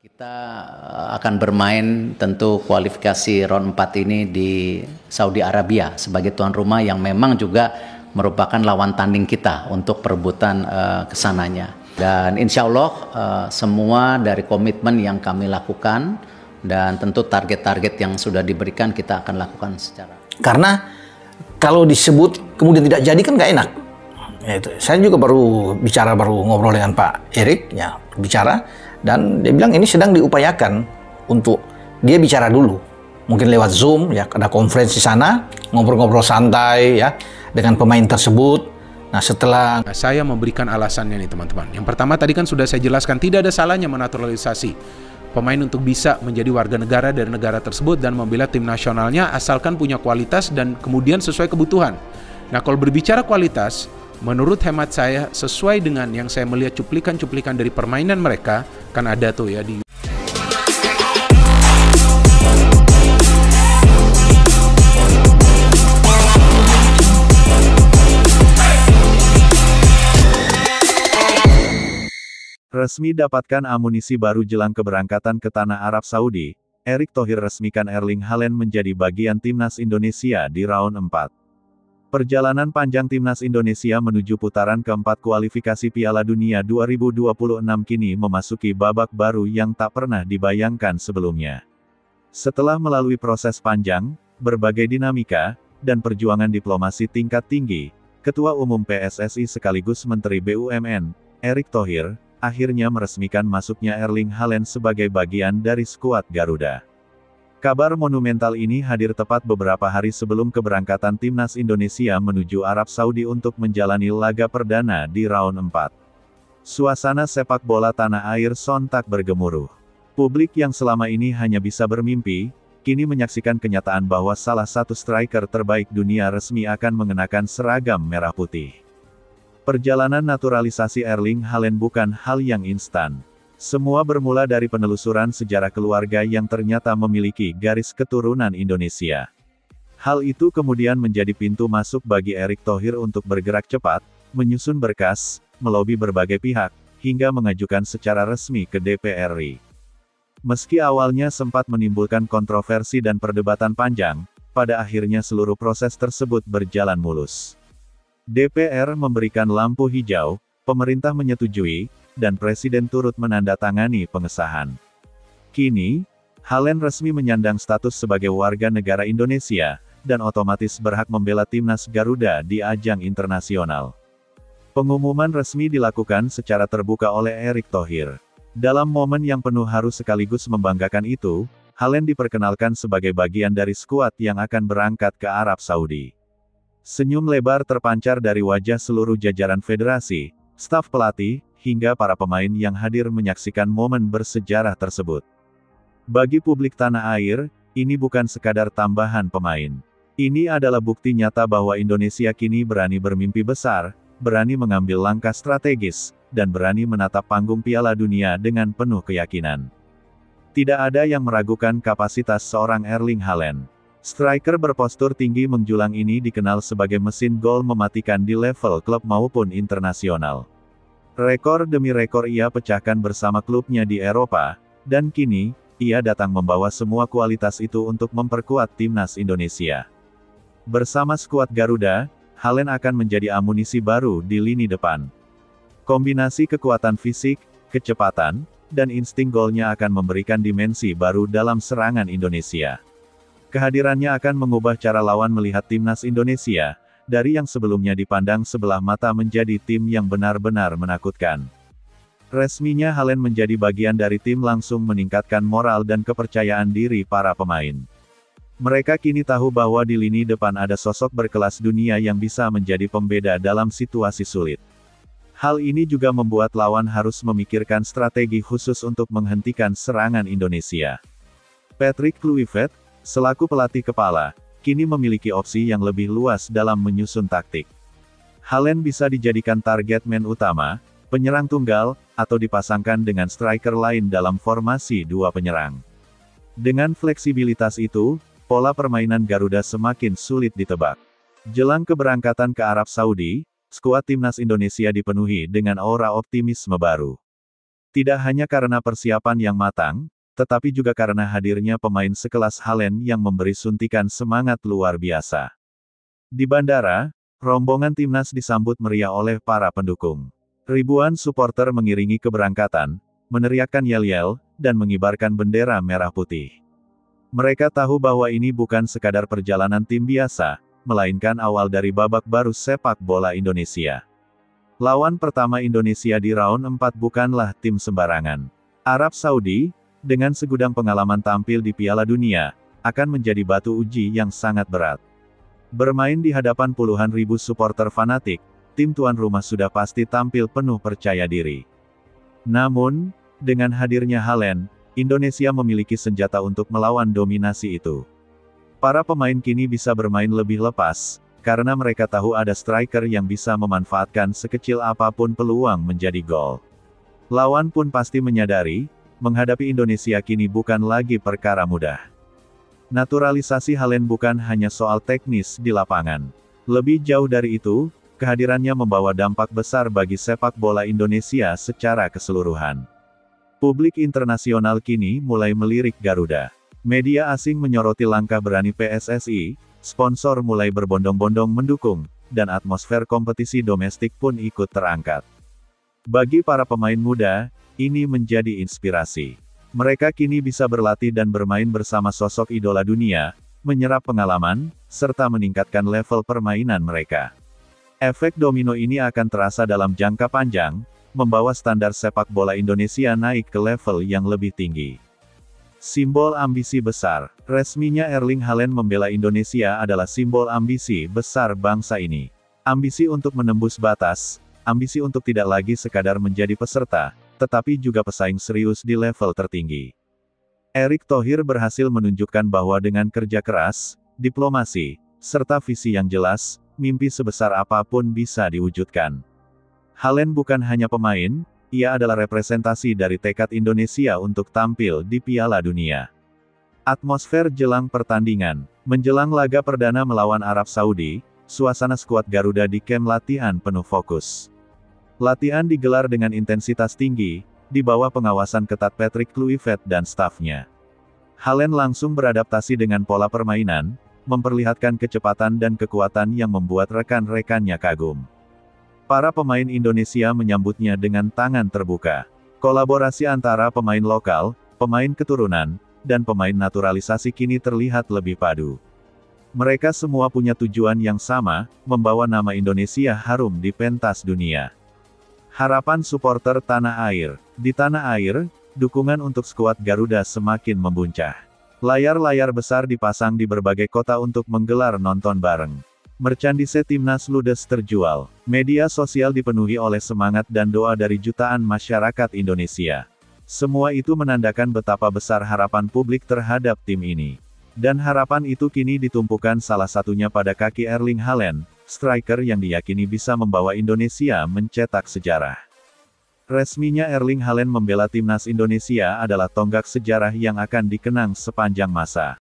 Kita akan bermain tentu kualifikasi round 4 ini di Saudi Arabia sebagai tuan rumah yang memang juga merupakan lawan tanding kita untuk perebutan kesananya. Dan insya Allah semua dari komitmen yang kami lakukan dan tentu target-target yang sudah diberikan kita akan lakukan secara. Karena kalau disebut kemudian tidak jadi kan nggak enak. Itu. Saya juga baru ngobrol dengan Pak Erik, ya bicara, dan dia bilang ini sedang diupayakan untuk dia bicara dulu, mungkin lewat Zoom, ya ada konferensi sana, ngobrol-ngobrol santai ya dengan pemain tersebut. Nah setelah saya memberikan alasannya nih teman-teman. Yang pertama tadi kan sudah saya jelaskan, tidak ada salahnya menaturalisasi pemain untuk bisa menjadi warga negara dari negara tersebut dan membela tim nasionalnya asalkan punya kualitas dan kemudian sesuai kebutuhan. Nah kalau berbicara kualitas, menurut hemat saya sesuai dengan yang saya melihat cuplikan-cuplikan dari permainan mereka, kan ada tuh ya di Resmi dapatkan amunisi baru jelang keberangkatan ke Tanah Arab Saudi, Erick Thohir resmikan Erling Haaland menjadi bagian timnas Indonesia di round 4. Perjalanan panjang timnas Indonesia menuju putaran keempat kualifikasi Piala Dunia 2026 kini memasuki babak baru yang tak pernah dibayangkan sebelumnya. Setelah melalui proses panjang, berbagai dinamika, dan perjuangan diplomasi tingkat tinggi, Ketua Umum PSSI sekaligus Menteri BUMN, Erick Thohir, akhirnya meresmikan masuknya Erling Haaland sebagai bagian dari skuad Garuda. Kabar monumental ini hadir tepat beberapa hari sebelum keberangkatan timnas Indonesia menuju Arab Saudi untuk menjalani laga perdana di round 4. Suasana sepak bola tanah air sontak bergemuruh. Publik yang selama ini hanya bisa bermimpi, kini menyaksikan kenyataan bahwa salah satu striker terbaik dunia resmi akan mengenakan seragam merah putih. Perjalanan naturalisasi Erling Haaland bukan hal yang instan. Semua bermula dari penelusuran sejarah keluarga yang ternyata memiliki garis keturunan Indonesia. Hal itu kemudian menjadi pintu masuk bagi Erick Thohir untuk bergerak cepat, menyusun berkas, melobi berbagai pihak, hingga mengajukan secara resmi ke DPR RI. Meski awalnya sempat menimbulkan kontroversi dan perdebatan panjang, pada akhirnya seluruh proses tersebut berjalan mulus. DPR memberikan lampu hijau, pemerintah menyetujui, dan Presiden turut menandatangani pengesahan. Kini, Haaland resmi menyandang status sebagai warga negara Indonesia, dan otomatis berhak membela timnas Garuda di ajang internasional. Pengumuman resmi dilakukan secara terbuka oleh Erick Thohir. Dalam momen yang penuh haru sekaligus membanggakan itu, Haaland diperkenalkan sebagai bagian dari skuad yang akan berangkat ke Arab Saudi. Senyum lebar terpancar dari wajah seluruh jajaran federasi, staf pelatih, hingga para pemain yang hadir menyaksikan momen bersejarah tersebut. Bagi publik tanah air, ini bukan sekadar tambahan pemain. Ini adalah bukti nyata bahwa Indonesia kini berani bermimpi besar, berani mengambil langkah strategis, dan berani menatap panggung Piala Dunia dengan penuh keyakinan. Tidak ada yang meragukan kapasitas seorang Erling Haaland. Striker berpostur tinggi menjulang ini dikenal sebagai mesin gol mematikan di level klub maupun internasional. Rekor demi rekor ia pecahkan bersama klubnya di Eropa, dan kini, ia datang membawa semua kualitas itu untuk memperkuat timnas Indonesia. Bersama skuad Garuda, Haaland akan menjadi amunisi baru di lini depan. Kombinasi kekuatan fisik, kecepatan, dan insting golnya akan memberikan dimensi baru dalam serangan Indonesia. Kehadirannya akan mengubah cara lawan melihat timnas Indonesia, dari yang sebelumnya dipandang sebelah mata menjadi tim yang benar-benar menakutkan. Resminya Haaland menjadi bagian dari tim langsung meningkatkan moral dan kepercayaan diri para pemain. Mereka kini tahu bahwa di lini depan ada sosok berkelas dunia yang bisa menjadi pembeda dalam situasi sulit. Hal ini juga membuat lawan harus memikirkan strategi khusus untuk menghentikan serangan Indonesia. Patrick Kluivert, selaku pelatih kepala, kini memiliki opsi yang lebih luas dalam menyusun taktik. Haaland bisa dijadikan target man utama, penyerang tunggal, atau dipasangkan dengan striker lain dalam formasi dua penyerang. Dengan fleksibilitas itu, pola permainan Garuda semakin sulit ditebak. Jelang keberangkatan ke Arab Saudi, skuad timnas Indonesia dipenuhi dengan aura optimisme baru. Tidak hanya karena persiapan yang matang, tetapi juga karena hadirnya pemain sekelas Haaland yang memberi suntikan semangat luar biasa. Di bandara, rombongan timnas disambut meriah oleh para pendukung. Ribuan supporter mengiringi keberangkatan, meneriakkan yel-yel, dan mengibarkan bendera merah putih. Mereka tahu bahwa ini bukan sekadar perjalanan tim biasa, melainkan awal dari babak baru sepak bola Indonesia. Lawan pertama Indonesia di round 4 bukanlah tim sembarangan. Arab Saudi, dengan segudang pengalaman tampil di Piala Dunia, akan menjadi batu uji yang sangat berat. Bermain di hadapan puluhan ribu supporter fanatik, tim tuan rumah sudah pasti tampil penuh percaya diri. Namun, dengan hadirnya Haaland, Indonesia memiliki senjata untuk melawan dominasi itu. Para pemain kini bisa bermain lebih lepas, karena mereka tahu ada striker yang bisa memanfaatkan sekecil apapun peluang menjadi gol. Lawan pun pasti menyadari, menghadapi Indonesia kini bukan lagi perkara mudah. Naturalisasi Haaland bukan hanya soal teknis di lapangan. Lebih jauh dari itu, kehadirannya membawa dampak besar bagi sepak bola Indonesia secara keseluruhan. Publik internasional kini mulai melirik Garuda. Media asing menyoroti langkah berani PSSI, sponsor mulai berbondong-bondong mendukung, dan atmosfer kompetisi domestik pun ikut terangkat. Bagi para pemain muda, ini menjadi inspirasi. Mereka kini bisa berlatih dan bermain bersama sosok idola dunia, menyerap pengalaman, serta meningkatkan level permainan mereka. Efek domino ini akan terasa dalam jangka panjang, membawa standar sepak bola Indonesia naik ke level yang lebih tinggi. Simbol ambisi besar, resminya Erling Haaland membela Indonesia adalah simbol ambisi besar bangsa ini. Ambisi untuk menembus batas, ambisi untuk tidak lagi sekadar menjadi peserta, tetapi juga pesaing serius di level tertinggi. Erick Thohir berhasil menunjukkan bahwa dengan kerja keras, diplomasi, serta visi yang jelas, mimpi sebesar apapun bisa diwujudkan. Haaland bukan hanya pemain, ia adalah representasi dari tekad Indonesia untuk tampil di Piala Dunia. Atmosfer jelang pertandingan. Menjelang laga perdana melawan Arab Saudi, suasana skuad Garuda di kamp latihan penuh fokus. Latihan digelar dengan intensitas tinggi, di bawah pengawasan ketat Patrick Kluivert dan stafnya. Haaland langsung beradaptasi dengan pola permainan, memperlihatkan kecepatan dan kekuatan yang membuat rekan-rekannya kagum. Para pemain Indonesia menyambutnya dengan tangan terbuka. Kolaborasi antara pemain lokal, pemain keturunan, dan pemain naturalisasi kini terlihat lebih padu. Mereka semua punya tujuan yang sama, membawa nama Indonesia harum di pentas dunia. Harapan supporter tanah air. Di tanah air, dukungan untuk skuad Garuda semakin membuncah. Layar-layar besar dipasang di berbagai kota untuk menggelar nonton bareng. Merchandise timnas ludes terjual. Media sosial dipenuhi oleh semangat dan doa dari jutaan masyarakat Indonesia. Semua itu menandakan betapa besar harapan publik terhadap tim ini. Dan harapan itu kini ditumpukan salah satunya pada kaki Erling Haaland, striker yang diyakini bisa membawa Indonesia mencetak sejarah. Resminya Erling Haaland membela timnas Indonesia adalah tonggak sejarah yang akan dikenang sepanjang masa.